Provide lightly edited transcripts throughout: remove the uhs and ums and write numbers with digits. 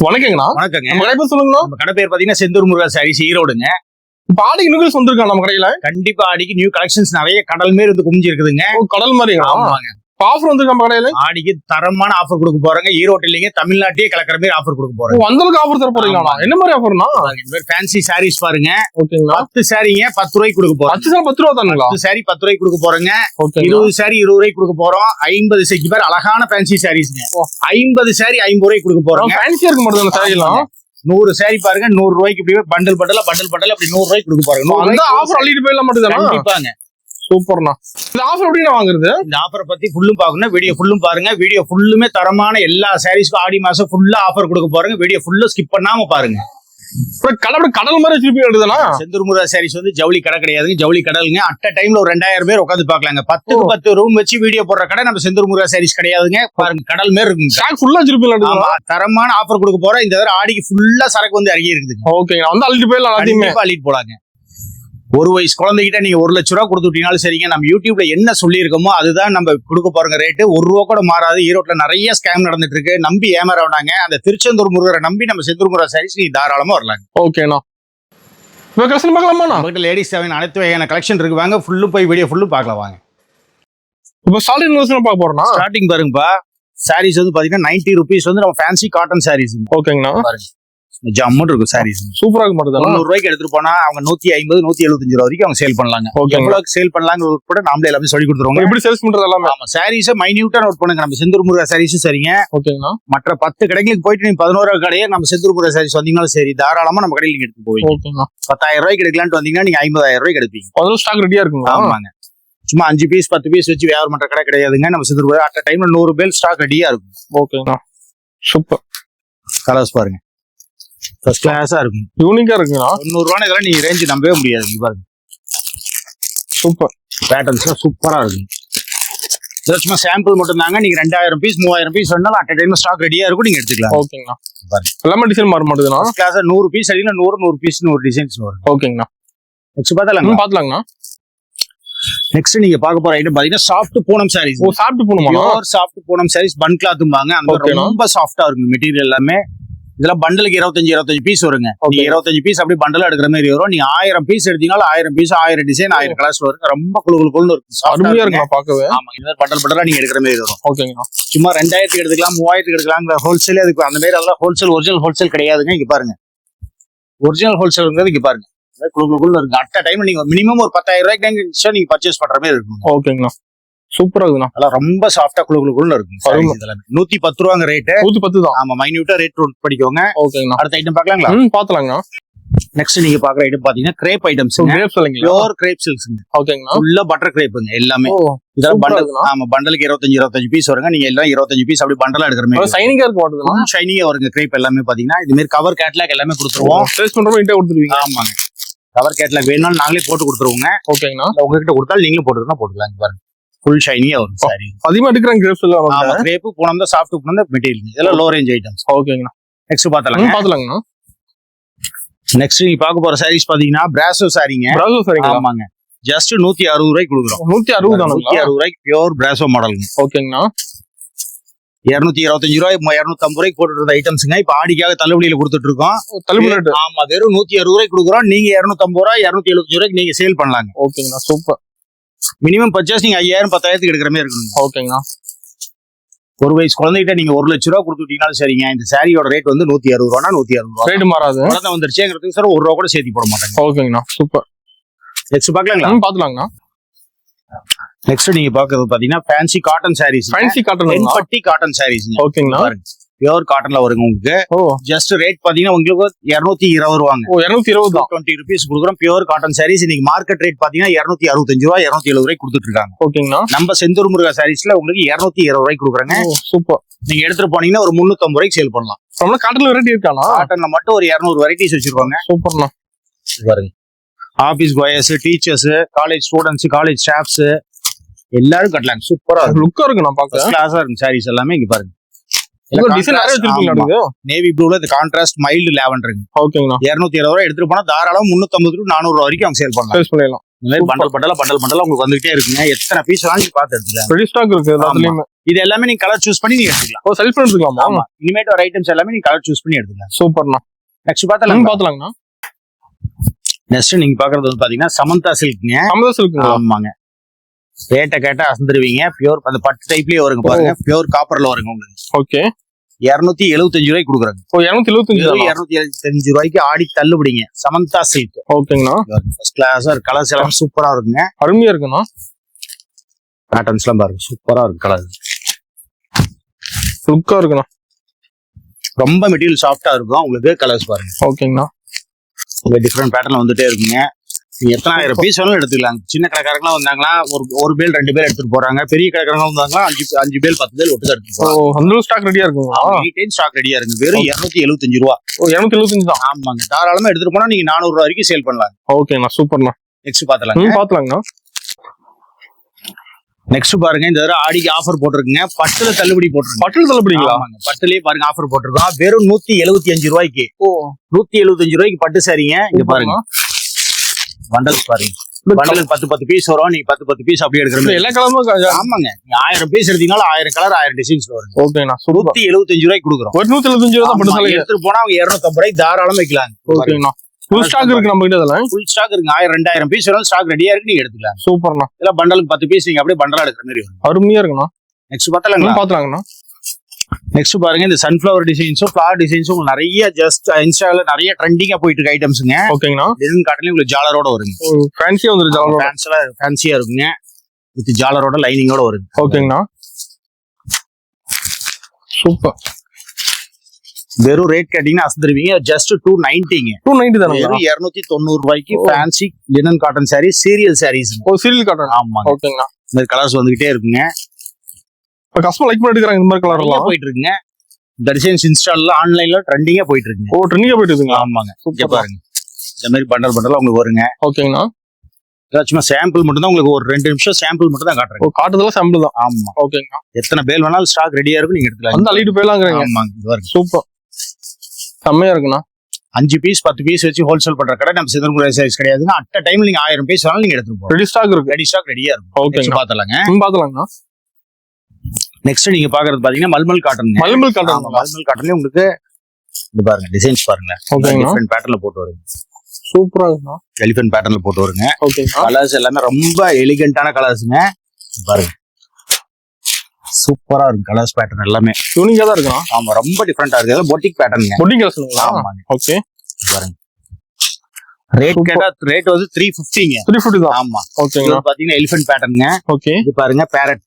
வணக்கங்கண்ணா. வணக்கங்க. நம்ம கடை பேர் சொல்லுங்கண்ணா. நம்ம கடை பேர் பாத்தீங்கன்னா செந்தூர் முருகா சாரீஸ் ஈரோடுங்க. இப்ப ஆடிக்கு நியூஸ் வந்திருக்கா நம்ம கடையில? கண்டிப்பா ஆடிக்கு நியூ கலெக்ஷன்ஸ் நிறைய கடல் மாரி வந்து குமிஞ்சு இருக்குதுங்க. கடல் மாதிரி ஆமாங்க. ஆஃபர் வந்திருக்கா நம்ம கடையில? ஆடிக்கு தரமான ஆஃபர் கொடுக்க போறாங்க. ஈரோடு இல்லைங்க, தமிழ்நாட்டையே கலக்கிற மாதிரி ஆஃபர் கொடுக்க போறாங்க. அந்த அளவுக்கு ஆஃபர் தர போறீங்களா? என்ன மாதிரி ஆஃபர்னா? ஃபேன்சி சாரீஸ் பாருங்க. ஓகேங்களா. 10 சாரீங்க 10 ரூபாய்க்கு கொடுக்க போறோம். 10 ரூபா தானுங்களா? 10 சாரி 10 ரூபாய்க்கு கொடுக்க போறோங்க. 20 20 சாரி 20 ரூபாய்க்கு கொடுக்க போறோம். 50 சாரி பேர் அழகான ஃபேன்சி சாரீஸ்ங்க. 50 சாரி 50 ரூபாய்க்கு கொடுக்க போறோம். ஃபேன்சியா இருக்க மாட்டேங்குது அந்த சாரியெல்லாம். 100 சாரி பாருங்க 100 ரூபாய்க்கு இப்படி பண்டல் பண்டல் அப்படி 100 ரூபாய்க்கு கொடுக்க போறாங்க. அந்த ஆஃபர் அள்ளிட்டு போயிடலாம் மாட்டேங்குது. கண்டிப்பாங்க. சூப்பர்ண்ணா. இந்த ஆஃபர் எப்படி நான் வாங்குறது? இந்த ஆஃபரை பத்தி ஃபுல்லும் பாக்கணும். வீடியோ ஃபுல்லும் பாருங்க. வீடியோ ஃபுல்லுமே தரமான எல்லா சாரீஸ்க்கும் ஆடி மாசம் ஃபுல்லா ஆஃபர் கொடுக்க போறாங்க. வீடியோ ஃபுல்லு ஸ்கிப் பண்ணாம பாருங்க. கடல் மாதிரி திருப்பி எடுதுனா செந்தூர் முருகா சாரீஸ் வந்து ஜவுளி கடை கிடையாதுங்க, ஜவுளி கடலுங்க. அட்ட டைம்ல ஒரு 2000 பேர் உட்காந்து பாக்கலாங்க. 10க்கு 10 ரூம் வச்சு வீடியோ போடுற கடை நம்ம செந்தூர் முருகா சாரீஸ் கிடையாதுங்க. பாருங்க கடல் மாதிரி இருக்குங்க. ஃபுல்லா வச்சிருப்பீங்க. தரமான ஆஃபர் கொடுக்க போறோம். இந்த தடவை ஆடிக்கு ஃபுல்லா சரக்கு வந்து இறங்கி இருக்குதுங்க. ஓகேங்க. வந்து அள்ளிட்டு போயிடலாம். அள்ளிட்டு போலாங்க. ஒரு வயசு குழந்தைகிட்ட நீங்க 1 லட்ச ரூபா கொடுத்து விட்டீங்கனாலும் சரிங்க. நம்ம யூடியூப்ல என்ன சொல்லியிருக்கோமோ அதுதான் நம்ம கொடுக்க போறோங்க. ரேட்டு 1 ரூபா கூட மாறாது. ஈரோட்ல நிறைய ஸ்கேம் நடந்துட்டு இருக்கு. நம்பி ஏமாற வேண்டாங்க. அந்த திருச்செந்தூர் முருகரை நம்பி நம்ம செந்தூர் முருகா சாரீஸ் நீ தாராளமா வரலாங்க. ஓகேண்ணா. இப்போ கலெக்ஷன் பார்க்கலாமா? நம்மகிட்ட லேடிஸ் தேவையான அனைத்து வகையான கலெக்ஷன் இருக்கு. வாங்க ஃபுல்லும் போய் வீடியோ ஃபுல்லும் பார்க்கலாம் வாங்க. இப்போ ஸ்டார்டிங் பார்க்க போறோம்னா ஸ்டார்டிங் பாருங்கப்பா. சாரீஸ் வந்து பாத்தீங்கன்னா 90 ரூபீஸ் வந்து நம்ம ஃபேன்சி காட்டன் சாரீஸ். ஓகேங்கண்ணா. பாருங்க ஜம்முன்னு இருக்கும் சாரீஸ். சூப்பரா இருக்க மாட்டேங்குது. 100 ரூபாய்க்கு எடுத்துட்டு போனா அவங்க 150 175 ரூபா வரைக்கும் அவங்க சேல் பண்ணலாங்க. எவ்வளவுக்கு சேல் பண்ணலாங்க கூட நாமளே எல்லாமே சொல்லி கொடுத்துருவோம். எப்படி சேல்ஸ் பண்றது எல்லாமே. ஆமா சாரீஸை மைன்யூட்டா நோட் பண்ணுங்க. நம்ம செந்தூர் முருகா சாரீஸும் சரிங்க. ஓகேங்கண்ணா. மற்ற 10 கடைகளுக்கு போயிட்டு நீங்க 11 கடையே நம்ம செந்தூர் முருகா சாரீஸ் வந்தீங்கன்னாலும் சரி தாராளமா நம்ம கடையில் நீங்க எடுத்து போவீங்க. ஓகேங்கண்ணா. 10,000 ரூபாய்க்கு எடுக்கலான்ட்டு வந்தீங்கன்னா நீங்க 50,000 ரூபாய்க்கு எடுப்பீங்க. அதுவும் ஸ்டாக் ரெடியா இருக்குங்க. ஆமாங்க. சும்மா 5 பீஸ் 10 பீஸ் வச்சு வியாபாரம் பண்ற கடை கிடையாதுங்க. நம்ம செந்தூர் முருகா அட் டைம்ல 100 பேல் ஸ்டாக் ரெடியா இருக்கும். ஓகேங்கண்ணா. சூப்பர். கலர்ஸ் பாருங்க ஃபர்ஸ்ட் கிளாஸா இருக்கும். யூனிக்கா இருக்குண்ணா. 90 ரூபாய் இதெல்லாம் நீங்க ரேஞ்ச் நம்பவே முடியாது. பாருங்க சூப்பர் பேட்டர்ன்ஸ்லாம் சூப்பரா இருக்கும். இதெல்லாம் சும்மா சாம்பிள் மட்டும் தாங்க. நீங்க 2000 பீஸ் 3000 பீஸ் வேணாலும் அட் டைம்ல ஸ்டாக் ரெடியா இருக்கும். நீங்க எடுத்துக்கலாம். ஓகேங்கண்ணா. எல்லாமே டிசைன் மாற மாட்டேதுண்ணா. கிளாஸ் 100 பீஸ் அடிக்கலாம். 100 பீஸ் 100 டிசைன்ஸ் வரும். ஓகேங்கண்ணா. நெக்ஸ்ட் பாத்தலாங்கண்ணா. நெக்ஸ்ட் நீங்க பார்க்க போற ஐட்டம் பாத்தீங்கன்னா soft Poonam saris. Soft Poonam. Soft Poonam saris பன் கிளாத்ம்பாங்க. அந்த ரொம்ப சாஃப்டா இருக்கும் மெட்டீரியல் எல்லாமே. இதெல்லாம் பண்டலுக்கு 25 பீஸ் வருங்க. நீங்க 25 பீஸ் அப்படி பண்டலா எடுக்கிற மாதிரி வரும். நீங்க 1000 பீஸ் எடுத்தீங்கன்னா 1000 பீஸ் 1000 டிசைன் 1000 கலர்ஸ் வரும். ரொம்ப குழுக்குழுன்னு இருக்கும். அருமையா இருக்கும் பார்க்கவே. ஆமா இந்த பண்டலா நீங்க எடுக்கிற மாதிரி வரும். ஓகேங்கண்ணா. சும்மா 2000 எடுத்துக்கலாம் 3000 எடுக்கலாம். ஹோல்சேல் அதுக்கு அந்த மாதிரி அதெல்லாம் ஹோல்சேல் ஒரிஜினல் ஹோல்சேல் கிடையாதுங்க. இங்க பாருங்க ஒரிஜினல் ஹோல்சேல் இங்க பாருங்க குழுக்குழுன்னு இருக்கு. அட் டைம் நீங்க மினிமம் ஒரு 10,000 ரூபாய்க்கு நீங்க பர்ச்சேஸ் பண்ற மாதிரி இருக்கும். ஓகேங்கண்ணா. சூப்பரா இருக்குண்ணா. அதெல்லாம் ரொம்ப சாஃப்டா குழுக்குழுன்னு இருக்கும். 110 ரூபாங்க ரேட்டு. 110 தான். ஆமா மைன்யூட்டா ரேட் நோட் பண்ணிக்கோங்க. ஓகேங்கண்ணா. அடுத்த ஐட்டம் பார்க்கலாங்களா? பாத்துலாங்கண்ணா. நெக்ஸ்ட் நீங்க பாக்குற ஐட்டம் பாத்தீங்கன்னா crepe items. Pure crepe silks. ஓகேங்கண்ணா. ஃபுல்லா பட்டர் கிரேப்புங்க எல்லாமே. இதெல்லாம் பண்டல். ஆமா பண்டலுக்கு 25 பீஸ் வருங்க. நீங்க எல்லாம் 25 பீஸ் அப்படி பண்டலா எடுக்கிற மாதிரி. ஷைனிங்கா இருக்க மாட்டேங்குது. ஷைனிங்கா வருங்க கிரேப் எல்லாமே பாத்தீங்கன்னா. இது மாதிரி கவர் கேட்லாக் எல்லாமே கொடுத்துருவோம். சேல்ஸ் பண்றோம் இன்டே கொடுத்துருவீங்க. ஆமாங்க கவர் கேட்லாக் வேணும்னாலும் நாங்களே போட்டு கொடுத்துருவோங்க. ஓகேங்கண்ணா. உங்ககிட்ட கொடுத்தாலும் நீங்களும் போட்டுருந்தா போட்டுக்கலாம். பாருங்க ஃபுல் ஷைனிங்கா வரும் சாரி. அதிகமா எடுக்கிறாங்க கிரேப்ஸ் எல்லாம். ஆமா கிரேப் பூனம் தான் சாஃப்ட் பூனம் தான் மெட்டீரியல். இதெல்லாம் லோ ரேஞ்ச் ஐட்டம்ஸ். ஓகேங்கண்ணா. நெக்ஸ்ட் பாத்தலாங்கண்ணா. நெக்ஸ்ட் நீங்க பார்க்க போற சாரீஸ் பாத்தீங்கன்னா பிராசோ சாரீங்க. பிராசோ சாரீங்க. ஆமாங்க ஜஸ்ட் 160 ரூபாய்க்கு கொடுக்குறோம். 160 தானே? 160 ரூபாய்க்கு பியூர் பிராசோ மாடலுங்க. ஓகேங்கண்ணா. 225 ரூபாய் 250 ரூபாய்க்கு போட்டுட்டு இருந்த ஐட்டம்ஸ்ங்க இப்ப ஆடிக்காக தள்ளுபடியில கொடுத்துட்டு இருக்கோம். தள்ளுபடி. ஆமா வெறும் 160 ரூபாய்க்கு கொடுக்குறோம். நீங்க 250 ரூபாய் 275 ரூபாய்க்கு நீங்க சேல் பண்ணலாங்க. ஓகேங்கண்ணா. சூப்பர். மினிமம் பர்ச்சேஸ் நீங்க 5000 10,000 எடுக்கிற மாதிரி இருக்கணும். ஓகேங்கண்ணா. ஒரு வயசு குழந்தைகிட்ட நீங்க 1 லட்ச ரூபா கொடுத்துட்டீங்கனாலும் சரிங்க. இந்த சாரியோட ரேட் வந்து 160 ரூபானா 160 ரூபா ரேட் மாறாது. குழந்தை வந்துருச்சுங்கிறதுக்கு சார் 1 ரூபா கூட சேர்த்து போட மாட்டாங்க. ஓகேங்கண்ணா. சூப்பர். நெக்ஸ்ட் பாக்கலாங்களா? பாத்துலாங்கண்ணா. நெக்ஸ்ட் நீங்க பாக்குறது பாத்தீங்கன்னா fancy cotton sarees. Fancy cotton பட்டி காட்டன் சாரீஸ். ஓகேங்கண்ணா. பியூர் காட்டன்ல வருங்க உங்களுக்கு. ஜஸ்ட் ரேட் பாத்தீங்கன்னா உங்களுக்கு 220 ரூபாங்க. 220 தான். 20 ரூபீஸ் கொடுக்குறோம். Pure cotton sarees. இன்னைக்கு மார்க்கெட் ரேட் பாத்தீங்கன்னா 265 ரூபாய் 270 ரூபாய் கொடுத்துட்டு இருக்காங்க. ஓகேங்கண்ணா. நம்ம செந்தூர் முருகா சாரீஸ்ல உங்களுக்கு 220 ரூபாய்க்கு கொடுக்குறாங்க. சூப்பர். நீங்க எடுத்துட்டு போனீங்கன்னா ஒரு 350 ரூபாய்க்கு சேல் பண்ணலாம். நம்மள காட்டன்ல வெரைட்டி இருக்கானா? காட்டன்ல மட்டும் ஒரு 200 வெரைட்டிஸ் வச்சிருக்காங்க. சூப்பர்ண்ணா. பாருங்க office boys, teachers, college students, college staffs எல்லாரும் கட்டலாம். சூப்பரா லுக்கா இருக்கு. நான் பாக்க கிளாஸா இருக்கு சாரீஸ் எல்லாமே. இங்க பாருங்க நேவி ப்ளூல இந்த கான்ட்ராஸ்ட் மைல்டு லாவெண்டர். ஓகேங்கண்ணா. 220 ரூபாய் எடுத்துட்டு போனா தாராளம் 350 to 400 ரூபாய் வரைக்கும் அவங்க சேல் பண்ணலாம். இந்த மாதிரி பண்டல் பண்டலா உங்களுக்கு வந்துகிட்டே இருக்குங்க. எத்தனை பீஸ் வாங்கி பார்த்து எடுத்துக்கலாம். ரெடி ஸ்டாக் இருக்கு எல்லாத்துலயுமே. இது எல்லாமே நீங்க கலர் சூஸ் பண்ணி நீங்க எடுத்துக்கலாம். ஓ செல்ஃப் எடுத்துக்கலாமா? ஆமா, இனிமேட் வர ஐட்டம்ஸ் எல்லாமே நீங்க கலர் சூஸ் பண்ணி எடுத்துக்கலாம். சூப்பர்ண்ணா. நெக்ஸ்ட் பார்த்தலாம். பாத்துலாங்கண்ணா. நெக்ஸ்ட் நீங்க பாக்குறது வந்து பாத்தீங்கன்னா சமந்தா சில்க்ங்க. சமந்தா சில்க். ஆமாங்க, ரேட்டை கேட்டா அசந்துருவீங்க. பியூர் அந்த பட்டு டைப்லயே வருங்க பாருங்க. பியூர் காப்பர்ல வருங்க உங்களுக்கு. ஓகே. 275 ரூபாய்க்கு கொடுக்குறாங்க. ஓ 275. 275 ரூபாய்க்கு ஆடி தள்ளுபடிங்க. சமந்தா சில்க். ஓகேங்கண்ணா. ஃபர்ஸ்ட் கிளாஸா இருக்கு. கலர்ஸ் எல்லாம் சூப்பரா இருக்குங்க. அருமையா இருக்குண்ணா. பேட்டர்ன்ஸ் எல்லாம் பாருங்க, சூப்பரா இருக்கு. கலர் லுக்கா இருக்குண்ணா. ரொம்ப மெட்டீரியல் சாஃப்டா இருக்கும் உங்களுக்கு. கலர்ஸ் பாருங்க. ஓகேங்கண்ணா. உங்க டிஃப்ரெண்ட் பேட்டர்ல வந்துட்டே இருக்குங்க. நீங்க எத்தனாயிரம் பீஸ் வேணாலும் எடுத்துக்கலாம். சின்ன கடைக்காரங்களாம் வந்தாங்களா ஒரு பேல் 2 பேல் எடுத்துட்டு போறாங்க. பெரிய கடைக்காரங்க வந்தாங்களா 5 பேல் 10 பேல் ஒட்டுதான் எடுத்துட்டு போறாங்க. அந்த ஸ்டாக் ரெடியா இருக்குங்களா? ஸ்டாக் ரெடியா இருக்கு. வெறும் 275 ரூபா. ஓ 275 தான். ஆமாங்க, தாராளமா எடுத்துட்டு போனா நீங்க 400 ரூபா வரைக்கும் சேல் பண்ணலாம். ஓகேண்ணா, சூப்பர்ண்ணா. நெக்ஸ்ட் பாத்தலாங்க. பாத்துலாங்கண்ணா. நெக்ஸ்ட் பாருங்க, இந்த தடவை ஆடிக்கு ஆஃபர் போட்டிருக்குங்க. பட்டுல தள்ளுபடி போட்டிருக்கு. பட்டுல தள்ளுபடிங்களா? பட்டுலயே பாருங்க ஆஃபர் போட்டிருக்கோம். வெறும் 175 ரூபாய்க்கு. ஓ 175 ரூபாய்க்கு பட்டு சாரிங்க. இங்க பாருங்க பண்டல்ஸ் பாருங்க. பண்டல் 10 பீஸ் வரும். நீங்க 10 பீஸ் அப்படியே எடுக்கிற எல்லா கலருமே. ஆமாங்க, நீங்க 1000 பீஸ் எடுத்தீங்கன்னா 1000 கலர் 1000 டிசைன்ஸ் வரும். ஓகேண்ணா. 175 ரூபாய்க்கு கொடுக்குறோம். 175 ரூபா பட்டு சாரி எடுத்துட்டு போனா அவங்க 250 ரூபாய்க்கு தாராளமா வைக்கலாம். ஓகேண்ணா. ஃபுல் ஸ்டாக் இருக்கு நம்ம கிட்ட. அதெல்லாம் ஃபுல் ஸ்டாக் இருக்கு. 1000 2000 பீஸ் வரும். ஸ்டாக் ரெடியா இருக்கு, நீங்க எடுத்துக்கலாம். சூப்பர்ண்ணா. இல்ல பண்டலுக்கு 10 பீஸ் நீங்க அப்படியே பண்டலா எடுக்கிற மாதிரி வரும். அருமையா இருக்குண்ணா. நெக்ஸ்ட் பாத்தலாங்களா? பாத்துலாங்கண்ணா. நெக்ஸ்ட் பாருங்க, இந்த சன்ஃபிளவர் டிசைன்ஸும் ஃபிளவர் டிசைன்ஸும் நிறைய ஜஸ்ட் இன்ஸ்டால நிறைய ட்ரெண்டிங்கா போயிட்டு இருக்க ஐட்டம்ஸுங்க. ஓகேங்கண்ணா. டிசைன் காட்டலயும் உங்களுக்கு ஜாலரோட வருங்க. ஃபேன்சியா வந்துரு. ஜாலரோட ஃபேன்சியா இருக்குங்க. வித் ஜாலரோட லைனிங்கோட வருங்க. ஓகேங்கண்ணா. சூப்பர். வெறும் ரேட் கேட்டீங்கன்னா அசந்துருவீங்க. ஜஸ்ட் 290ங்க. 290 தானே? 290 ரூபாய்க்கு fancy linen cotton sari, serial saris. Oh serial cotton. ஆமா. ஓகேங்கண்ணா. இந்த கலர்ஸ் வந்துகிட்டே இருக்குங்க. கஸ்டமர் லைக் பண்ணிட்டு இருக்காங்க. இந்த மாதிரி கலர் எல்லாம் போயிட்டு இருக்குங்க. இந்த டிசைன்ஸ் இன்ஸ்டால்ல ஆன்லைன்ல ட்ரெண்டிங்கா போயிட்டு இருக்குங்க. ஓ ட்ரெண்டிங்கா போயிட்டு இருக்குங்க. ஆமாங்க. இங்க பாருங்க, இந்த மாதிரி பண்டல் உங்களுக்கு வருங்க. ஓகேங்கண்ணா. சும்மா சாம்பிள் மட்டும் தான் உங்களுக்கு. ஒரு 2 நிமிஷம் சாம்பிள் மட்டும் தான் காட்டுறேன். ஓ காட்டுதல சாம்பிள் தான். ஆமா. ஓகேங்கண்ணா. எத்தனை பேல் வேணாலும் ஸ்டாக் ரெடியா இருக்கும், நீங்க எடுத்துக்கலாம். அந்த அள்ளிட்டு போயிடலாங்கிறீங்க. ஆமாங்க, இது பாருங்க சூப்பர். செம்மையா இருக்குண்ணா. 5 பீஸ் 10 பீஸ் வச்சு ஹோல்சேல் பண்ற கடை நம்ம சிதம்பரம் சைஸ் கிடையாதுங்க. அட் டைம்ல நீங்க 1000 பீஸ் வேணாலும் நீங்க எடுத்துட்டு போறோம். ரெடி ஸ்டாக் இருக்கு. ரெடி ஸ்டாக் ரெடியா இருக்கும். ஓகே பாத்தலாங்க. பாத்தலாங்கண்ணா. நெக்ஸ்ட் நீங்க பாக்குறது பாத்தீங்கன்னா மல்மல் காட்டன். மல்மல் காட்டன். மல்மல் காட்டன்ல உங்களுக்கு இது பாருங்க டிசைன்ஸ் பாருங்க. டிஃபரெண்ட் பேட்டர்ன்ல போட்டு வருங்க. சூப்பரா இருக்குண்ணா. எலிஃபென்ட் பேட்டர்ன்ல போட்டு வருங்க. ஓகே. கலர்ஸ் எல்லாமே ரொம்ப எலிகண்டான கலர்ஸ்ங்க. பாருங்க சூப்பரா இருக்கு. கலர்ஸ் பேட்டர்ன் எல்லாமே யூனிக்கா தான் இருக்குண்ணா. ஆமா, ரொம்ப டிஃபரெண்டா இருக்கு. பொட்டிக் பேட்டர்னுங்க. பொட்டிக் கலர்ஸ்ங்களா? ஆமாங்க. ஓகே. பாருங்க ரேட் கேட்டா ரேட் வந்து 350ங்க. 350 தான். ஆமா. ஓகேங்களா. பாத்தீங்கன்னா எலிஃபென்ட் பேட்டர்னுங்க. ஓகே. இது பாருங்க பேரட்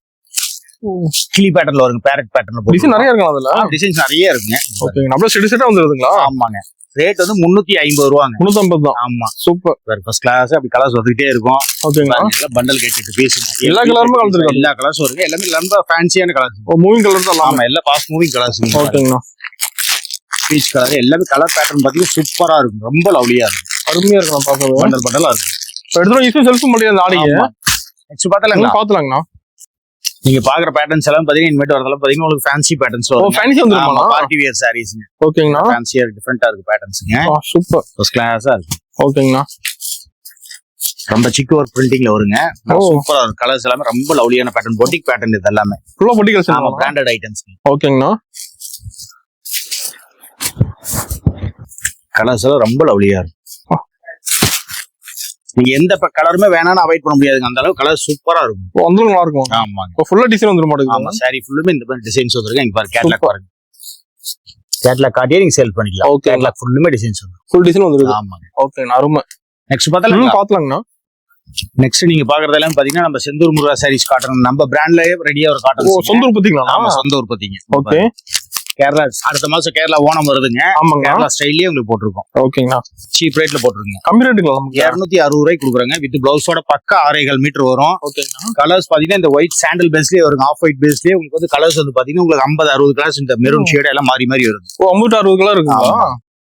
கிளி பேட்டர்ன்ல வருங்க. பேரட் பேட்டர்ன்ல டிசைன் நிறைய இருக்குங்க. அதுல டிசைன்ஸ் நிறைய இருக்குங்க. ஓகே. நம்ம செட் செட்டா வந்துருதுங்களா? ஆமாங்க. ரேட் வந்து 350 ரூபாங்க. 350 தான். ஆமா. சூப்பர். ஃபர்ஸ்ட் கிளாஸ் அப்படி கலர்ஸ் வந்துட்டே இருக்கும். ஓகேங்களா. பண்டல் கேட்டு பீஸ் எல்லா கலருமே கலந்துருக்கு. எல்லா கலர்ஸும் இருக்கு. எல்லாமே ரொம்ப ஃபேன்சியான கலர்ஸ். ஓ மூவிங் கலர் தான். ஆமா, எல்லாம் ஃபாஸ்ட் மூவிங் கலர்ஸ். ஓகேங்களா. பீச் கலர் எல்லாமே கலர் பேட்டர்ன் பாத்தீங்கன்னா சூப்பரா இருக்கும். ரொம்ப லவ்லியா இருக்கும். அருமையா இருக்கும். பாக்கவே பண்டல் பண்டலா இருக்கும். எடுத்து ஈஸியா செல்ஃப் பண்ணியா அந்த ஆடிங்க. நெக்ஸ்ட் பாத்தலாங்களா? பாத்தலாங்கண்ணா. நீங்க பாக்குற பேட்டர்ன்ஸ் எல்லாம் பாத்தீங்கன்னா இனிமேட் வரதெல்லாம் பாத்தீங்கன்னா உங்களுக்கு ஃபேன்சி பேட்டர்ன்ஸ் வரும். ஃபேன்சி வந்துருமா? Party wear sarees. ஓகேங்கண்ணா. ஃபேன்சியா டிஃபரெண்டா இருக்கு பேட்டர்ன்ஸ்ங்க. சூப்பர். ஃபர்ஸ்ட் கிளாஸா இருக்கு. ஓகேங்கண்ணா. ரொம்ப சிக்கு ஒர்க் பிரிண்டிங்ல வருங்க. சூப்பரா இருக்கு. கலர்ஸ் எல்லாமே ரொம்ப லவ்லியான பேட்டர்ன். பொட்டிக் பேட்டர்ன் இது எல்லாமே. ஃபுல்லா பொட்டிக் கலர்ஸ். ஆமா, பிராண்டட் ஐட்டம்ஸ். ஓகேங்கண்ணா. கலர்ஸ் எல்லாம் ரொம்ப லவ்லியா இருக்கு. நீங்க எந்த கலருமே வேணாம்னு அவாய்ட் பண்ண முடியாதுங்க. அந்த அளவுக்கு கலர் சூப்பரா இருக்கும். அந்த நல்லா இருக்கும். ஆமாங்க. ஃபுல்லா டிசைன் வந்துரும் மாட்டேங்குது. ஆமா, சாரி ஃபுல்லுமே இந்த மாதிரி டிசைன்ஸ் வந்துருக்கு. இங்க பாருங்க கேட்லாக் பாருங்க. கேட்லாக் காட்டியே நீங்க சேல் பண்ணிக்கலாம். ஓகே. கேட்லாக் ஃபுல்லுமே டிசைன்ஸ் வந்துரும். ஃபுல் டிசைன் வந்துருக்கு. ஆமாங்க. ஓகேண்ணா. அருமை. நெக்ஸ்ட் பாத்தலாம். பாத்தலாங்கண்ணா. நெக்ஸ்ட் நீங்க பாக்குறது எல்லாம் பாத்தீங்கன்னா நம்ம செந்தூர் முருகா சாரீஸ் காட்டன். நம்ம பிராண்ட்லயே ரெடியா ஒரு காட்டன். சொந்த உற்பத்திங்களா? ஆமா, சொந்த உற்பத்திங்க. ஓகே. கேரளா அடுத்த மாசம் கேரளா ஓணம் வருதுங்க. ஆமாங்க. கேரளா ஸ்டைல்லயே உங்களுக்கு போட்டிருக்கோம். ஓகேங்களா. சீப் ரேட்ல போட்டிருக்கோங்க. கம்மி ரேட்டுங்களா? 260 ரூபாய்க்கு கொடுக்குறாங்க. வித் பிளவுஸோட பக்கா 6.5 மீட்டர் வரும். ஓகேங்களா. கலர்ஸ் பாத்தீங்கன்னா இந்த ஒயிட் சாண்டல் பேஸ்லயே வருங்க. ஆஃப் ஒயிட் பேஸ்லயே உங்களுக்கு வந்து கலர்ஸ் வந்து பாத்தீங்கன்னா உங்களுக்கு 50-60 கலர்ஸ் இந்த மெரூன் ஷேட் எல்லாம் மாறி மாறி வருது. 50-60 கலர் இருக்குங்களா?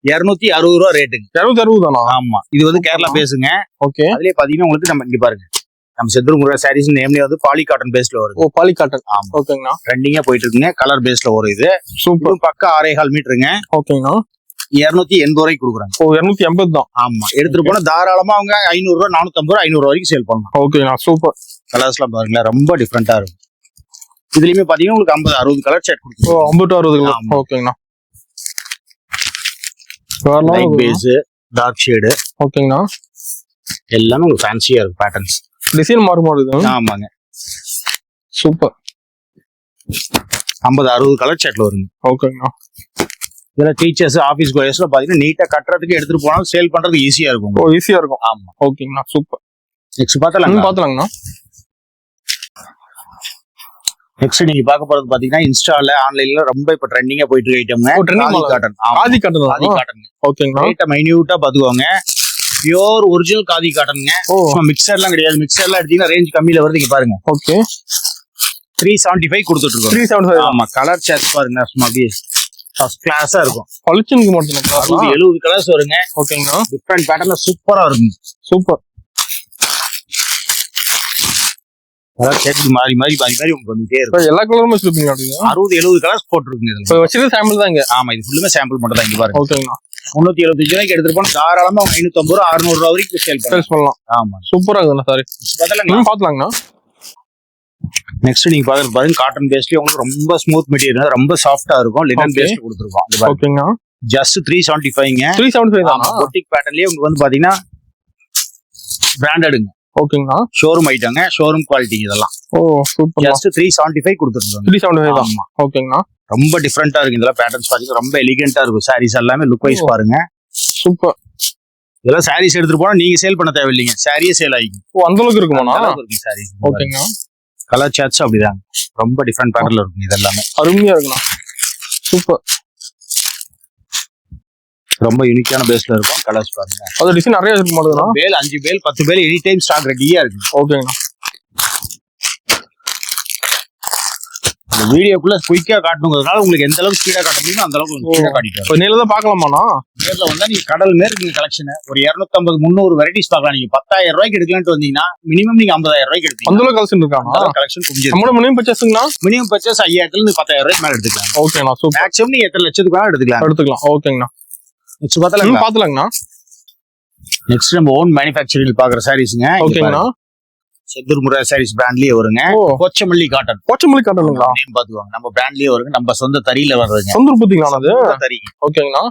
260 ரூபா ரேட்டுங்க. 260 தானா? ஆமா, இது வந்து கேரளா பேசுங்க. ஓகே. அதுலயே பாத்தீங்கன்னா உங்களுக்கு நம்ம இங்க பாருங்க, நம்ம செந்தூர் முருகா சாரீஸ் நேம்லயே வந்து பாலி காட்டன் பேஸ்ல வருது. ஓ பாலி காட்டன். ஆமா. ஓகேங்கண்ணா. ட்ரெண்டிங்கா போயிட்டு இருக்குங்க. கலர் பேஸ்ல வரும் இது. சூப்பர். பக்கா 6.5 மீட்டருங்க. ஓகேங்கண்ணா. 280 ரூபாய்க்கு கொடுக்குறாங்க. ஓ 280 தான். ஆமா, எடுத்துட்டு போனா தாராளமா அவங்க 500 ரூபா 450 ரூபா 500 ரூபா வரைக்கும் சேல் பண்ணலாம். ஓகேண்ணா. சூப்பர். கலர்ஸ் எல்லாம் பாருங்களேன் ரொம்ப டிஃப்ரெண்டா இருக்கும். இதுலயுமே பாத்தீங்கன்னா உங்களுக்கு 50-60 கலர் ஷர்ட் ஓ கொடுத்துருவோம். 50 to 60 ஆமா. ஓகேங்கண்ணா. லைட் பேஸ், டார்க் ஷேடு ஓகேங்கண்ணா. எல்லாமே உங்களுக்கு ஃபேன்சியா இருக்கும் பேட்டர்ன்ஸ். டிசைன் மாறுமா இருக்கு? ஆமாங்க. சூப்பர். 50-60 கலர் ஷர்ட்ல வருங்க. ஓகேங்கண்ணா. இதுல டீச்சர்ஸ் ஆபீஸ் கோயர்ஸ்ல பாத்தீங்கன்னா நீட்டா கட்டுறதுக்கு எடுத்துட்டு போனாலும் சேல் பண்றதுக்கு ஈஸியா இருக்கும். ஓ ஈஸியா இருக்கும். ஆமா. ஓகேங்கண்ணா. சூப்பர். நெக்ஸ்ட் பார்த்தலாம். பாத்துலாங்கண்ணா. நெக்ஸ்ட் நீங்க பார்க்க போறது பாத்தீங்கன்னா இன்ஸ்டால ஆன்லைன்ல ரொம்ப இப்ப ட்ரெண்டிங்கா போயிட்டு இருக்க ஐட்டம்ங்க. Oh, trending khadi model. Cotton. Khadi cotton. Khadi cotton. ஓகேங்கண்ணா. ரேட்ட மைன்யூட்டா பாத்துக்கோங்க. பியூர் ஒரிஜினல் காதி காட்டனுங்க. ஓ மிக்சர்லாம் கிடையாது. மிக்சர்லாம் எடுத்தீங்கன்னா ரேஞ்ச் கம்மியில வருது. இங்க பாருங்க. ஓகே. 375 கொடுத்துட்டு இருக்கோம். 375. ஆமா. கலர் சார்ட் பாருங்க. சும்மா அப்படியே ஃபர்ஸ்ட் கிளாஸா இருக்கும். பளிச்சுக்கு மட்டும் 70 கலர்ஸ் வருங்க. ஓகேங்கண்ணா. டிஃபரெண்ட் பேட்டர்ன்ல சூப்பரா இருக்கும். சூப்பர். கலர் சார்ட் மாறி மாறி உங்களுக்கு வந்துட்டே இருக்கும். எல்லா கலரும் வச்சிருப்பீங்க அப்படிங்க? 60-70 கலர்ஸ் போட்டுருக்குங்க இதுல. இப்போ வச்சிருக்க சாம்பிள் தான் இங்க. ஆமா. இது ஃபுல்லுமே சாம்பிள் மட்டும் தான். இங்க பாருங்க. ஓகேங்கண்ணா. 375 ரூபாய்க்கு எடுத்துட்டு போனா தாராளமா 550 ரூபா 600 ரூபா வரைக்கும் சேல் பண்ணலாம். ஆமா. சூப்பரா இருக்குண்ணா. சாரி பாத்துலாங்கண்ணா. நெக்ஸ்ட் நீங்க பாருங்க காட்டன் பேஸ்லயே உங்களுக்கு ரொம்ப ஸ்மூத் மெட்டீரியல், ரொம்ப சாஃப்டா இருக்கும். லினன் பேஸ்ல கொடுத்துருக்கோம். ஓகேங்கண்ணா. ஜஸ்ட் 375ங்க. 375 தான். பொட்டிக் பேட்டர்ன்லயே உங்களுக்கு வந்து பாத்தீங்கன்னா பிராண்டடுங்க. ஓகேங்கண்ணா. ஷோரூம் ஐட்டங்க. ஷோரூம் குவாலிட்டி இதெல்லாம். ஓ சூப்பர். ஜஸ்ட் 375 கொடுத்துருக்கோம். 375 தான். ஓகேங்கண்ணா. ரொம்ப டிஃபரெண்டா இருக்கு. இதெல்லாம் பேட்டர்ன்ஸ் பாத்தீங்கன்னா ரொம்ப எலிகென்ட்டா இருக்கும். சாரீஸ் எல்லாமே லுக் வைஸ் பாருங்க. சூப்பர். இதெல்லாம் சாரீஸ் எடுத்துட்டு போனா நீங்க சேல் பண்ண தேவையில்லைங்க. சாரியே சேல் ஆகிக்கும். ஓ அந்த அளவுக்கு இருக்குமாண்ணா? சாரீஸ். ஓகேங்க. கலர் சார்ட்ஸ் அப்படிதான். ரொம்ப டிஃபரெண்ட் பேட்டர்ன்ல இருக்கும். இது எல்லாமே அருமையா இருக்குண்ணா. சூப்பர். ரொம்ப யூனிக்கான பேஸ்ல இருக்கும். கலர்ஸ் பாருங்க. அது டிசைன் நிறைய இருக்கு மாட்டேங்குதுண்ணா. பேல் 5 பேல் 10 பேல் எனி டைம் ஸ்டாக் ரெடியா இருக்கு. ஓகேங்கண்ணா. இந்த வீடியோக்குள்ள குயிக்கா காட்டணுங்கிறதுனால உங்களுக்கு எந்த அளவுக்கு ஸ்பீடா காட்ட முடியுமோ அந்த அளவுக்கு ஸ்பீடா காட்டிட்டு. இப்போ நேர்ல தான் பார்க்கலாமாண்ணா? நேர்ல வந்தா நீங்க கடல் மேல இருக்கு கலெக்ஷன். ஒரு 250-300 வெரைட்டிஸ் பார்க்கலாம். நீங்க 10,000 ரூபாய்க்கு எடுக்கலாம்னு வந்தீங்கன்னா மினிமம் நீங்க 50,000 ரூபாய்க்கு எடுக்கலாம். அந்த அளவுக்கு கலெக்ஷன் இருக்காங்க. கலெக்ஷன் குமிஞ்சு. நம்மளோட மினிமம் பர்ச்சேஸ்ங்கண்ணா? மினிமம் பர்ச்சேஸ் 5,000 இருந்து 10,000 ரூபாய்க்கு மேல எடுத்துக்கலாம். ஓகேண்ணா. சூப்பர். மேக்ஸிமம் நீங்க எத்தனை லட்சத்துக்கு வேணா எடுத்துக்கலாம். ஓகேங்கண்ணா. நெக்ஸ்ட் பாத்துலாங்கண்ணா. நெக்ஸ்ட் நம்ம ஓன் மேனுஃபேக்சரிங் பாக்குற சாரீஸ்ங்க. ஓகேங்கண்ணா. செந்தூர் முறை சாரீஸ் பிராண்ட்லயே வருங்க. கொச்சமல்லி காட்டன். கொச்சமல்லி காட்டனுங்களா? பாத்துவாங்க. நம்ம பிராண்ட்லயே வருங்க. நம்ம சொந்த தறியில வர்றதுங்க. சொந்தூர் புத்திங்களா அது? தறி. ஓகேங்கண்ணா.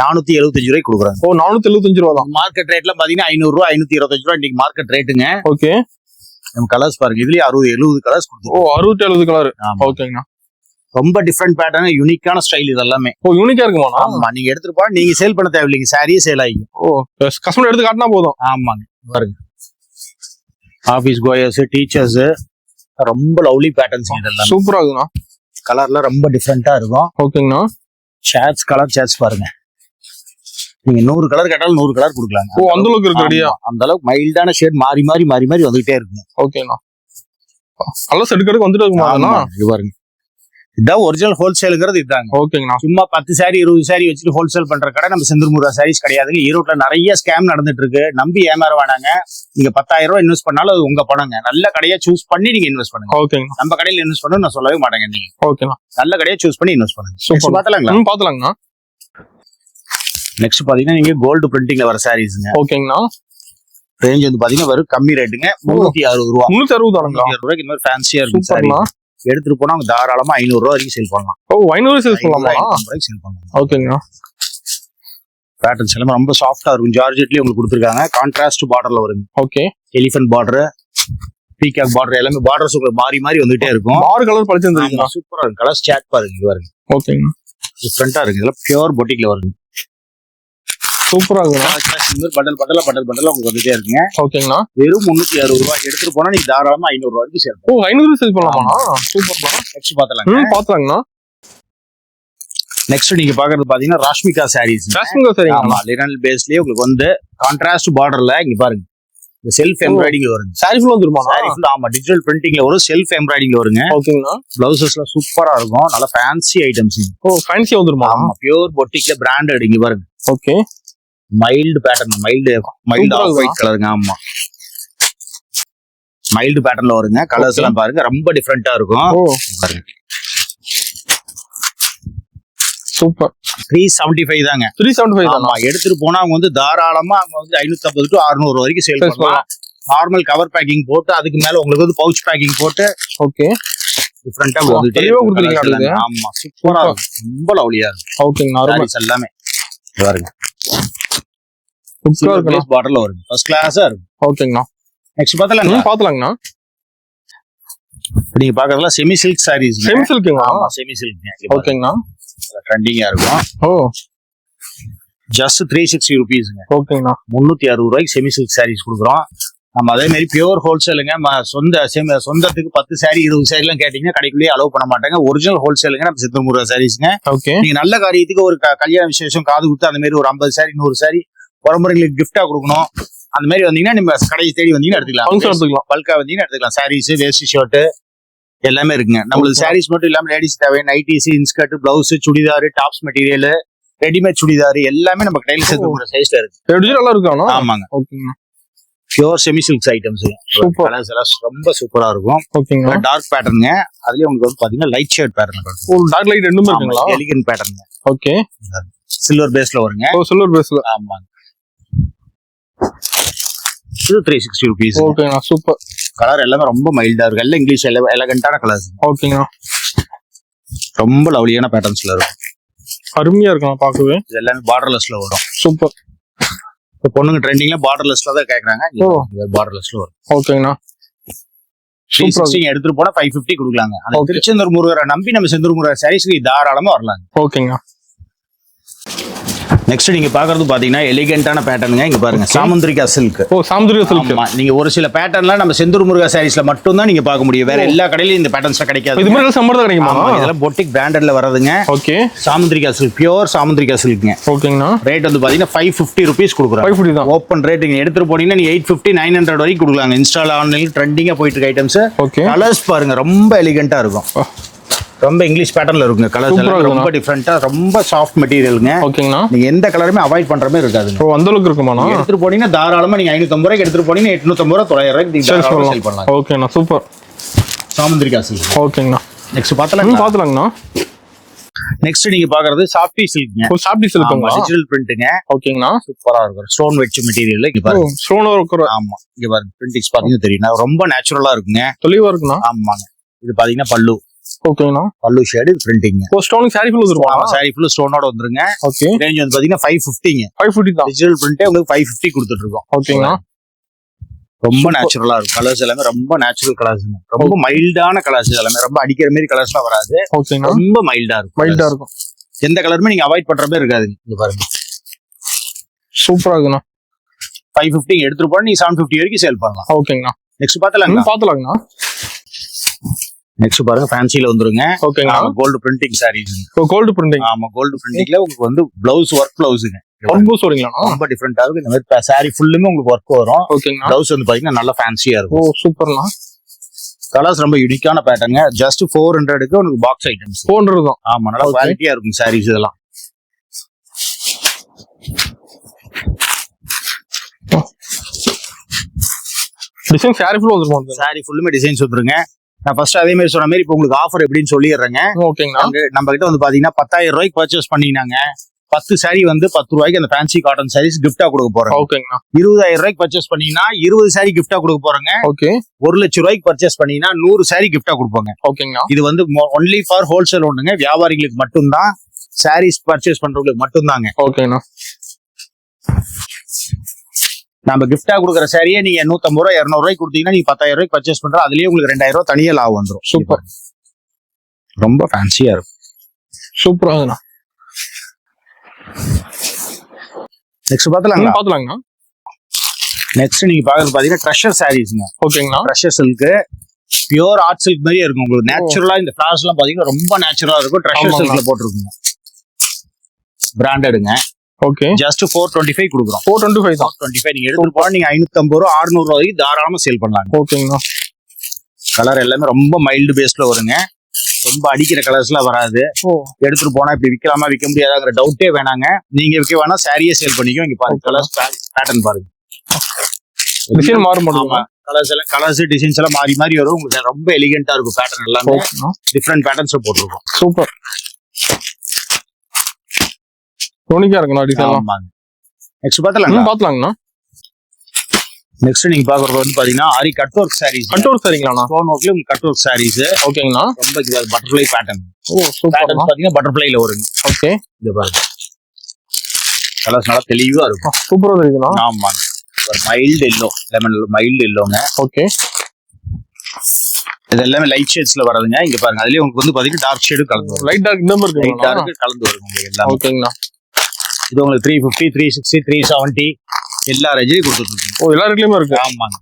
475 ரூபாய்க்கு கொடுக்குறாங்க. ஓ 475 ரூபா தான். மார்க்கெட் ரேட்ல பாத்தீங்கன்னா 500 ரூபா 525 ரூபா இன்னைக்கு மார்க்கெட் ரேட்டுங்க. ஓகே. நம்ம கலர்ஸ் பாருங்க. இதுலயே 60-70 கலர்ஸ் கொடுத்துருக்கோம். ஓ 60-70 கலர். ஓகேங்கண்ணா. ரொம்ப டிஃபரெண்ட் பேட்டர்ன், யூனிக்கான ஸ்டைல் இது எல்லாமே. ஓ யூனிக்கா இருக்குமாண்ணா? ஆமா. நீங்க எடுத்துட்டு போனா நீங்க சேல் பண்ண தேவையில்லைங்க. சாரியே சேல் ஆகிக்கும். ஓ கஸ்டமர் எடுத்து காட்டினா போதும். ஆமாங்க. பாருங்க. ஆபீஸ் கோயர்ஸ், டீச்சர்ஸ் ரொம்ப லவ்லி பேட்டர்ன்ஸ் இதெல்லாம். சூப்பரா இருக்குண்ணா. கலர்ல ரொம்ப டிஃபரெண்டா இருக்கும். ஓகேங்கண்ணா. ஷேட்ஸ் கலர் ஷேட்ஸ் பாருங்க. நீங்க 100 கலர் கேட்டாலும் 100 கலர் கொடுக்கலாம். ஓ அந்த அளவுக்கு இருக்கு ரெடியா? அந்த அளவுக்கு மைல்டான ஷேட் மாறி மாறி மாறி மாறி வந்துகிட்டே இருக்குங்க. ஓகேண்ணா. கலர்ஸ் எடுக்கிறதுக்கு வந்துட்டு இருக்குமாண்ணா? இது பாருங்க. இதான் ஒரிஜினல் ஹோல்சேலுங்கிறது இதுதாங்க. ஓகேங்கண்ணா. சும்மா 10 சாரி 20 சாரி வச்சுட்டு ஹோல்சேல் பண்ற கடை நம்ம செந்தூர் முருகா சாரீஸ் கிடையாதுங்க. ஈரோட்ல நிறைய ஸ்கேம் நடந்துட்டு இருக்கு. நம்பி ஏமாற வேணாங்க. நீங்க 10,000 ரூபாய் இன்வெஸ்ட் பண்ணாலும் அது உங்க பணங்க. நல்ல கடையா சூஸ் பண்ணி நீங்க இன்வெஸ்ட் பண்ணுங்க. ஓகேங்க. நம்ம கடையில இன்வெஸ்ட் பண்ணணும் நான் சொல்லவே மாட்டேங்க. நீங்க ஓகேண்ணா. நல்ல கடையா சூஸ் பண்ணி இன்வெஸ்ட் பண்ணுங்க. சூப்பர். பாத்தலாங்களா? பாத்தலாங்கண்ணா. நெக்ஸ்ட் பாத்தீங்கன்னா நீங்க கோல்டு பிரிண்டிங்ல வர சாரீஸ்ங்க. ஓகேங்கண்ணா. ரேஞ்ச் வந்து பாத்தீங்கன்னா வெறும் கம்மி ரேட்டுங்க. 360 ரூபா. 360 தானுங்களா? 360 ரூபாய்க்கு இந்த மாதிரி ஃபேன்சியா இருக்கும் சாரி. எடுத்துட்டு போனா அவங்க தாராளமா 500 ரூபா வரைக்கும் சேல் பண்ணலாம். ஓ 500 சேல் பண்ணலாமா? சேல் பண்ணலாம். ஓகேங்கண்ணா. பேட்டர்ன்ஸ் எல்லாம் ரொம்ப சாஃப்டா இருக்கும். ஜார்ஜெட்லயே உங்களுக்கு கொடுத்துருக்காங்க. கான்ட்ராஸ்ட் பார்டர்ல வருங்க. Okay. Elephant border, peacock border எல்லாமே பார்டர்ஸ் உங்களுக்கு மாறி மாறி வந்துட்டே இருக்கும். பார் கலர் பளிச்சிருந்தீங்க. சூப்பரா இருக்கு. கலர்ஸ் சாட் பாருங்க. இது பாருங்க. ஓகேங்க. டிஃபரெண்டா இருக்கு. இதெல்லாம் பியூர் பொட்டிக்ல வருங்க. சூப்பரா இருக்குண்ணா. பண்டல் பண்டலா உங்களுக்கு வந்துட்டே இருக்குங்க. ஓகேங்கண்ணா. வெறும் 360 ரூபாய் எடுத்துட்டு போனா நீங்க தாராளமா 500 ரூபாய்க்கு சேல் பண்ணலாம். ஓ 500 சேல் பண்ணலாமா? சூப்பர்ண்ணா. நெக்ஸ்ட் பாத்தலாங்கண்ணா. நெக்ஸ்ட் நீங்க பாக்குறது பாத்தீங்கன்னா ராஷ்மிகா சாரீஸ். ராஷ்மிகா சாரி. ஆமா. லினன் பேஸ்லயே உங்களுக்கு வந்து கான்ட்ராஸ்ட் பார்டர்ல இங்க பாருங்க. இந்த செல்ஃப் எம்ப்ராய்டிங் வருங்க. சாரி ஃபுல் வந்துருமா? சாரி ஃபுல் ஆமா. டிஜிட்டல் பிரிண்டிங்ல வரும். செல்ஃப் எம்ப்ராய்டிங் வருங்க. ஓகேங்கண்ணா. பிளவுசஸ்லாம் சூப்பரா இருக்கும். நல்ல ஃபேன்சி ஐட்டம்ஸ். ஓ ஃபேன்சி வந்துருமா? ஆமா. பியூர் பொட்டிக்ல பிராண்டட் இங்க பாருங்க. Okay. Mild pattern. Mild off white கலருங்க. ஆமா. மைல்டு பேட்டர்ன்ல வருங்க. கலர்ஸ் எல்லாம் பாருங்க ரொம்ப டிஃபரெண்டா இருக்கும். பாருங்க. சூப்பர். 375 தாங்க. 375 ஆமா. எடுத்துட்டு போனா அவங்க வந்து தாராளமா அவங்க வந்து 550 to 600 வரைக்கும் சேல் பண்ணலாம். நார்மல் கவர் பேக்கிங் போட்டு அதுக்கு மேல உங்களுக்கு வந்து பவுச் பேக்கிங் போட்டு ஓகே டிஃபரெண்டா தெளிவா கொடுத்துருக்கீங்க. ஆமா சூப்பரா இருக்கும், ரொம்ப லவ்லியா இருக்கும். ஓகேங்கண்ணா, sarees எல்லாமே பாருங்க சூப்பரா இருக்கு. பார்டர்ல வரும், ஃபர்ஸ்ட் கிளாஸா இருக்கும். ஓகேங்கண்ணா, நெக்ஸ்ட் பார்த்தலாம் பாத்துலாங்கண்ணா. நீங்க பாக்குறதுலாம் செமி சில்க் சாரீஸ். செமி சில்க்குங்களா? ஆமா செமி சில்க். ஓகேங்கண்ணா, ட்ரெண்டிங்கா இருக்கும். ஓ ஜஸ்ட் 360 ரூபீஸ்ங்க. ஓகேங்கண்ணா, 360 ரூபாய்க்கு செமி சில்க் சாரீஸ் கொடுக்குறோம். நம்ம அதே மாதிரி பியூர் ஹோல்சேலுங்க. சொந்தத்துக்கு 10 சாரி 20 சாரி எல்லாம் கேட்டீங்கன்னா கடைக்குள்ளேயே அலோவ் பண்ண மாட்டாங்க. ஒரிஜினல் ஹோல்சேலுங்க நம்ம செந்தூர் முருகா சாரீஸ்ங்க. ஓகே. நீங்க நல்ல காரியத்துக்கு ஒரு கல்யாண விசேஷம், காது குத்து, அந்த மாதிரி ஒரு 50 சாரி 100 சாரி உறமுறைங்களுக்கு கிஃப்டா கொடுக்கணும். அந்த மாதிரி வந்தீங்கன்னா நம்ம கடையை தேடி வந்தீங்கன்னா எடுத்துக்கலாம். பல்கா வந்தீங்கன்னா எடுத்துக்கலாம். சாரீஸ், வேஸ்ட் ஷர்ட் எல்லாமே இருக்குங்க. நம்மளுக்கு சாரீஸ் மட்டும் இல்லாம லேடிஸ் தேவை nighties, inskirt, blouse, churidar, tops material, readymade churidar எல்லாமே நம்ம கடையில சேர்த்து சைஸ்ல இருக்கு. நல்லா இருக்கு. ஆமாங்க, ஓகேங்கண்ணா, pure semi silk items. Super, colours எல்லாம் ரொம்ப சூப்பரா இருக்கும். ஓகேங்கண்ணா. டார்க் பேட்டர்னுங்க. அதுலயே உங்களுக்கு வந்து பாத்தீங்கன்னா light shade pattern, dark light ரெண்டுமே இருக்குங்களா? Elegant pattern. ஓகே, சில்வர் பேஸ்ல வருங்க. சில்வர் பேஸ்ல. ஆமாங்க, இது 360 ரூபீஸ். ஓகேங்கண்ணா, சூப்பர். கலர் எல்லாமே ரொம்ப மைல்டா இருக்கு. எல்லாம் இங்கிலீஷ் எலகண்டான கலர்ஸ். ஓகேங்கண்ணா, ரொம்ப லவ்லியான பேட்டர்ன்ஸ்ல இருக்கும். அருமையா இருக்கும் பாக்கவே. இது எல்லாமே பார்டர்லெஸ்ல வரும். சூப்பர். இப்போ பொண்ணுங்க ட்ரெண்டிங்ல பார்டர்லெஸ்ல தான் கேக்குறாங்க. பார்டர்லெஸ்ல வரும். ஓகேங்கண்ணா, 360 எடுத்துட்டு போனா 550 கொடுக்கலாங்க. அந்த திருச்செந்தூர் முருகரை நம்பி நம்ம செந்தூர் முருகர் சாரீஸ்க்கு தாராளமா வரலாங்க. ஓகேங்க. நெக்ஸ்ட் நீங்க பாக்குறது பாத்தீங்கன்னா எலிகென்ட்டான பேட்டர்னுங்க. இங்க பாருங்க, சாமுந்திரிகா சில்க். ஓ, சாமுந்திரிகா சில்க். நீங்க ஒரு சில பேட்டர்ன்லாம் நம்ம செந்தூர் முருகா சாரீஸ்ல மட்டும் தான் நீங்க பார்க்க முடியும். வேற எல்லா கடையிலயும் இந்த பேட்டர்ன்ஸ்ல கிடைக்காது. இது மாதிரி சம்மர் தான் கிடைக்குமா? இதெல்லாம் பொட்டிக் பிராண்டட்ல வரதுங்க. Okay, Samudrika silk, pure Samudrika சில்க்ங்க. ஓகேங்கண்ணா. ரேட் வந்து பாத்தீங்கன்னா 550 ரூபீஸ் கொடுக்குறோம். 550 தான் ஓப்பன் ரேட். நீங்க எடுத்துட்டு போனீங்கன்னா நீங்க 850 900 வரைக்கும் கொடுக்கலாங்க. இன்ஸ்டால ஆன்லைன்ல ட்ரெண்டிங்கா போயிட்டு இருக்க ஐட்டம்ஸ். ஓகே, கலர்ஸ் பாருங்க ரொம்ப எலிகென்ட்டா இருக்கும். ரொம்ப இங்கிலீஷ் பேட்டர்ன்ல இருக்குங்க. கலர்ஸ் எல்லாம் ரொம்ப டிஃபரெண்டா, ரொம்ப சாஃப்ட் மெட்டீரியல்ங்க. ஓகேங்கண்ணா. நீங்க எந்த கலருமே அவாய்ட் பண்ற மாதிரி இருக்காதுங்க. ஓ, அந்த அளவுக்கு இருக்குமாண்ணா? எடுத்துட்டு போனீங்கன்னா தாராளமா நீங்க 550 ரூபாய்க்கு எடுத்துட்டு போனீங்கன்னா 850 ரூபாய் 900 ரூபாய்க்கு நீங்க சேல் பண்ணலாம். ஓகேண்ணா, சூப்பர். சாமுந்திரிகா சில்க். ஓகேங்கண்ணா. நெக்ஸ்ட் பாத்தலாங்கண்ணா. நெக்ஸ்ட் நீங்க பாக்குறது சாஃப்டி சில்க்ங்க. ஓ, சாஃப்டி சில்க்ங்களா? டிஜிட்டல் பிரிண்ட்ங்க. ஓகேங்கண்ணா, சூப்பரா இருக்கும். ஸ்டோன் வெட்ச் மெட்டீரியல். இங்க பாருங்க, ஸ்டோன் ஒர்க். ஆமா, இங்க பாருங்க பிரிண்டிங்ஸ் பாத்தீங்கன்னா தெரியும். ரொம்ப நேச்சுரலா இருக்குங்க. தெளிவா இருக்குண்ணா. ஆமாங்க. இது பாத்தீங்கன்னா பல்லு. ஓகேண்ணா, பல்லு ஷேட், இது பிரிண்டிங். ஓ, ஸ்டோன் சாரி ஃபுல் வந்துருமா? சாரி ஃபுல் ஸ்டோனோட வந்துருங்க. ஓகே, ரேஞ்ச் வந்து பாத்தீங்கன்னா 550ங்க. 550 தான். டிஜிட்டல் பிரிண்டே உங்களுக்கு 550 கொடுத்துட்டு இருக்கோம். ஓகேங்கண்ணா, ரொம்ப நேச்சுரலா இருக்கும். கலர்ஸ் எல்லாமே ரொம்ப நேச்சுரல் கலர்ஸ்ங்க. ரொம்ப மைல்டான கலர்ஸ். எல்லாமே ரொம்ப அடிக்கிற மாதிரி கலர்ஸ்லாம் வராது. ஓகேங்கண்ணா, ரொம்ப மைல்டா இருக்கும். மைல்டா இருக்கும். எந்த கலருமே நீங்க அவாய்ட் பண்ற மாதிரி இருக்காதுங்க. இங்க பாருங்க, சூப்பரா இருக்குண்ணா. 550 எடுத்துட்டு போனா நீங்க 750 வரைக்கும் சேல் பண்ணலாம். ஓகேங்கண்ணா. நெக்ஸ்ட் பாத்தலாங்கண்ணா. நெக்ஸ்ட் பாருங்க, ஃபேன்சில வந்துருங்க. ஓகேங்கண்ணா, gold printing sarees. Gold printing. ஆமா, கோல்டு பிரிண்டிங்ல உங்களுக்கு வந்து பிளவுஸ் ஒர்க் பிளவுஸ்ங்க. ரொம்ப டிஃபரெண்டா இருக்கும். இந்த மாதிரி சாரி ஃபுல்லுமே உங்களுக்கு ஒர்க் வரும். ஓகேங்கண்ணா. பிளவுஸ் வந்து பாத்தீங்கன்னா நல்லா ஃபேன்சியா இருக்கும். ஓ, சூப்பர்ண்ணா. கலர்ஸ் ரொம்ப யூனிக்கான பேட்டர்ங்க. ஜஸ்ட் 400க்கு உங்களுக்கு பாக்ஸ் ஐட்டம்ஸ். 400 தான். ஆமா, நல்லா குவாலிட்டியா இருக்கும் சாரீஸ் இதெல்லாம். டிசைன் சாரி ஃபுல் வந்துருமா? சாரி ஃபுல்லுமே டிசைன்ஸ் வந்துருங்க. நான் ஃபர்ஸ்ட் அதே மாதிரி சொன்ன மாதிரி இப்போ உங்களுக்கு ஆஃபர் எப்படின்னு சொல்லிடுறேங்க. ஓகேங்கண்ணா. நம்ம கிட்ட வந்து பாத்தீங்கன்னா 10,000 ரூபாய்க்கு பர்ச்சேஸ் பண்ணினாங்க 10 சாரி வந்து 10 ரூபாய்க்கு அந்த ஃபேன்சி காட்டன் சாரீஸ் கிஃப்டா கொடுக்க போறோம். ஓகேங்கண்ணா. 20,000 ரூபாய்க்கு பர்ச்சேஸ் பண்ணீங்கன்னா 20 சாரி கிஃப்டா கொடுக்க போறோங்க. ஓகே. 1 லட்சம் ரூபாய்க்கு பர்ச்சேஸ் பண்ணீங்கன்னா 100 சாரி கிஃப்டா கொடுப்பாங்க. ஓகேங்கண்ணா. இது வந்து ஒன்லி ஃபார் ஹோல்சேல் ஒண்ணுங்க. வியாபாரிகளுக்கு மட்டும்தான், சாரீஸ் பர்ச்சேஸ் பண்றவங்களுக்கு மட்டும்தாங்க. ஓகேங்கண்ணா. நம்ம கிஃப்டா கொடுக்குற சாரியே நீங்க 150 ரூபாய் 200 ரூபாய்க்கு கொடுத்தீங்கன்னா நீங்க 10,000 ரூபாய்க்கு பர்ச்சேஸ் பண்ற, அதுலயே உங்களுக்கு 2000 ரூபாய் தனியா லாபம் வந்துடும். சூப்பர். ரொம்ப ஃபேன்சியா இருக்கும். சூப்பரா. நெக்ஸ்ட் பாத்தலாங்கண்ணா. நெக்ஸ்ட் நீங்க பாக்குறது பாத்தீங்கன்னா ட்ரெஷர் சாரீஸ்ங்க. ஓகேங்கண்ணா. Treasure silk, pure art silk மாதிரியே இருக்கும். உங்களுக்கு நேச்சுரலா இந்த ஃபிளார்ஸ் எல்லாம் பாத்தீங்கன்னா ரொம்ப நேச்சுரலா இருக்கும். ட்ரெஷர் சில்க்ல போட்டுருக்குங்க. பிராண்டடுங்க. ஓகே. ஜஸ்ட் 425 கொடுக்குறோம். 425 தான். 425 நீங்க எடுத்துட்டு போனா நீங்க 550 ரூபா 600 ரூபாய்க்கு தாராளமா சேல் பண்ணலாம். ஓகேங்கண்ணா. கலர் எல்லாமே ரொம்ப மைல்டு பேஸ்ல வருங்க. ரொம்ப அடிக்கிற கலர்ஸ் எல்லாம் வராது. எடுத்துட்டு போனா இப்படி விக்கலாமா விற்க முடியாதாங்கிற டவுட்டே வேணாங்க. நீங்க விற்க வேணா சாரியே சேல் பண்ணிக்கோ. இங்க பாருங்க, கலர்ஸ் பேட்டர்ன் பாருங்க. டிசைன் மாறும். கலர்ஸ் டிசைன்ஸ் எல்லாம் மாறி மாறி வரும். உங்களுக்கு ரொம்ப எலிகென்ட்டா இருக்கும். பேட்டர்ன் எல்லாமே டிஃபரெண்ட் பேட்டர்ன்ஸ் போட்டுருக்கோம். சூப்பர். யூனிக்கா இருக்குண்ணா டிசைன். நெக்ஸ்ட் பாத்தலாங்கண்ணா. நெக்ஸ்ட் நீங்க பாக்குறது வந்து பாத்தீங்கன்னா aari cut work saris. Cut work சரிங்களாண்ணா? ஸ்டோன் ஒர்க்ல உங்களுக்கு கட் ஒர்க் சாரீஸ். ஓகேங்கண்ணா. ரொம்ப butterfly pattern. Oh super. Pattern பாத்தீங்கன்னா பட்டர்ஃப்ளைல வருங்க. ஓகே. இது பாருங்க, கலர்ஸ் நல்லா தெளிவா இருக்கும். சூப்பரா இருக்குண்ணா. ஆமா, ஒரு மைல்டு எல்லோ, லெமன் மைல்டு எல்லோங்க. ஓகே. இது எல்லாமே லைட் ஷேட்ஸ்ல வரதுங்க. இங்க பாருங்க, அதுலயே உங்களுக்கு வந்து பாத்தீங்கன்னா டார்க் ஷேடு கலந்து வரும். லைட் டார்க் இந்த மாதிரி லைட் டார்க் கலந்து வரும் உங்களுக்கு எல்லாம். ஓகேங்கண்ணா. இது உங்களுக்கு 350, 360, 370 எல்லா ரேஞ்சிலையும் கொடுத்துட்டு இருக்கோம். ஓ எல்லா ரேட்லயுமே இருக்கு. ஆமாங்க.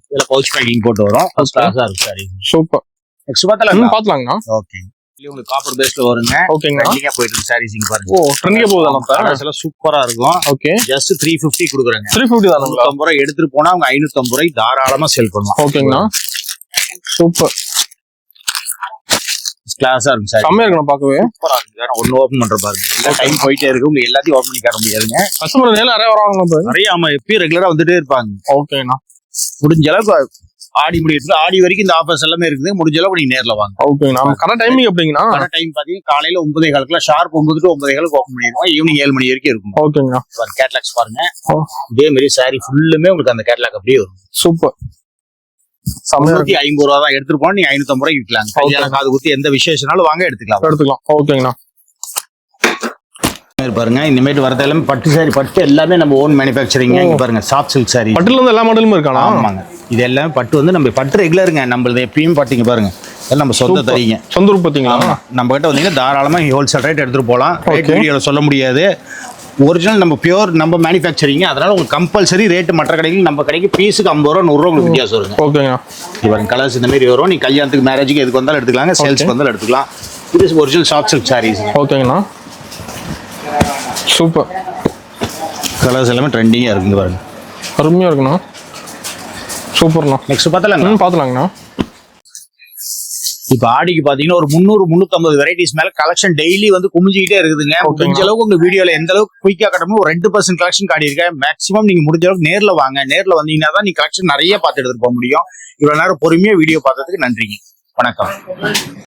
இதுல பவுச் பேக்கிங் போட்டு வரும். ஃபர்ஸ்ட் கிளாஸா இருக்கு சாரி. சூப்பர். நெக்ஸ்ட் பார்த்தலாம். பாத்துலாங்கண்ணா. ஓகே. இது உங்களுக்கு காப்பர் பேஸ்ல வருங்க. ஓகேங்கண்ணா. ட்ரெண்டிங்கா போயிட்டு இருக்கு சாரீஸ். இங்க பாருங்க. ஓ ட்ரெண்டிங்கா போகுதா நம்ம? கலர்ஸ் எல்லாம் சூப்பரா இருக்கும். ஓகே. ஜஸ்ட் 350 கொடுக்குறாங்க. 350 தானுங்களா? 350 ரூபாய் எடுத்துட்டு போனா அவங்க 550 ரூபாய் தாராளமா சேல் பண்ணலாம். ஓகேங்கண்ணா. சூப்பர். கிளாஸா இருக்கும் சார். செம்மையா இருக்கணும் பார்க்கவே. சூப்பரா இருக்கு. ஒன்னு ஓபன் பண்ற பாருங்க. எல்லா டைம் போயிட்டே இருக்கு. உங்க எல்லாத்தையும் ஓபன் பண்ணி காட்ட முடியாதுங்க. கஸ்டமர் நிறைய வராங்க. நிறைய ஆமா, எப்பயும் ரெகுலரா வந்துட்டே இருப்பாங்க. ஓகேண்ணா. முடிஞ்ச அளவுக்கு ஆடி முடியுது. ஆடி வரைக்கும் இந்த ஆஃபர்ஸ் எல்லாமே இருக்குது. முடிஞ்ச அளவுக்கு நீங்க நேர்ல வாங்க. ஓகேண்ணா. கரெக்ட் டைமிங் எப்படிங்கண்ணா? கரெக்ட் டைம் பாத்தீங்கன்னா காலையில 9:15 ஷார்ப் 9 to 9:15 ஓபன் பண்ணிடுவோம். ஈவினிங் 7 மணி வரைக்கும் இருக்கும். ஓகேங்கண்ணா. கேட்லாக்ஸ் பாருங்க. இதே மாதிரி சாரி ஃபுல்லுமே உங்களுக்கு அந்த கேட்லாக் அப்படியே வரும். சூப்பர். 350 ரூபா தான் எடுத்துட்டு போனா நீங்க 550 ரூபாய்க்கு விற்கலாம். கல்யாண காது குத்தி எந்த விசேஷனாலும் வாங்க எடுத்துக்கலாம். ஓகேங்கண்ணா. பாருங்க, இந்த மாதிரி வரது எல்லாமே பட்டு சாரி. பட்டு எல்லாமே நம்ம ஓன் மேனுஃபேக்சரிங். இங்க பாருங்க, சாஃப்ட் சில்க் சாரி. பட்டுல இருந்து எல்லா மாடலுமே இருக்கானா? ஆமாங்க. இது எல்லாமே பட்டு வந்து நம்ம பட்டு ரெகுலருங்க. நம்மளது எப்பயும் பாத்தீங்க பாருங்க, எல்லாம் நம்ம சொந்த தரீங்க. சொந்த உற்பத்திங்களா? நம்ம கிட்ட வந்தீங்கன்னா தாராளமா ஹோல்சேல் ரேட் எடுத்துட்டு போகலாம். வீடியோல சொல்ல முடியாது. ஒரிஜினல் நம்ம பியூர் நம்ம மேனுஃபேக்சரிங். அதனால உங்களுக்கு கம்பல்சரி ரேட் மற்ற கடைகள் நம்ம கடைக்கு பீஸுக்கு 50 ரூபா 100 ரூபா உங்களுக்கு வித்தியாசம் வருங்க. ஓகேங்க. இவங்க கலர்ஸ் இந்த மாதிரி வரும். நீ கல்யாணத்துக்கு மேரேஜுக்கு எதுக்கு வந்தாலும் எடுத்துக்கலாங்க. சேல்ஸ்க்கு வந்தாலும் எடுத்துக்கலாம். இது ஒரிஜினல் சாஃப்ட் சில்க் சாரீஸ். ஓகேங்கண்ணா. சூப்பர். கலர்ஸ் எல்லாமே ட்ரெண்டிங்கா இருக்குங்க பாருங்க. அருமையா இருக்குண்ணா. சூப்பர்ண்ணா. நெக்ஸ்ட் பார்த்தலாங்க. பார்த்துலாங்கண்ணா. இப்ப ஆடிக்கு பாத்தீங்கன்னா ஒரு 300-350 வெரைட்டிஸ் மேல கலெக்ஷன் டெய்லி வந்து குமிஞ்சிக்கிட்டே இருக்குதுங்க. முடிஞ்ச அளவுக்கு உங்க வீடியோல எந்த அளவுக்கு குயிக்கா கட்டணும் ஒரு 2% கலெக்ஷன் காட்டியிருக்கேன். மேக்ஸிமம் நீங்க முடிஞ்ச அளவுக்கு நேர்ல வாங்க. நேர்ல வந்தீங்கன்னா தான் நீங்க கலெக்ஷன் நிறைய பார்த்து எடுத்துட்டு போக முடியும். இவ்வளவு நேரம் பொறுமையா வீடியோ பார்த்ததுக்கு நன்றிங்க. வணக்கம்.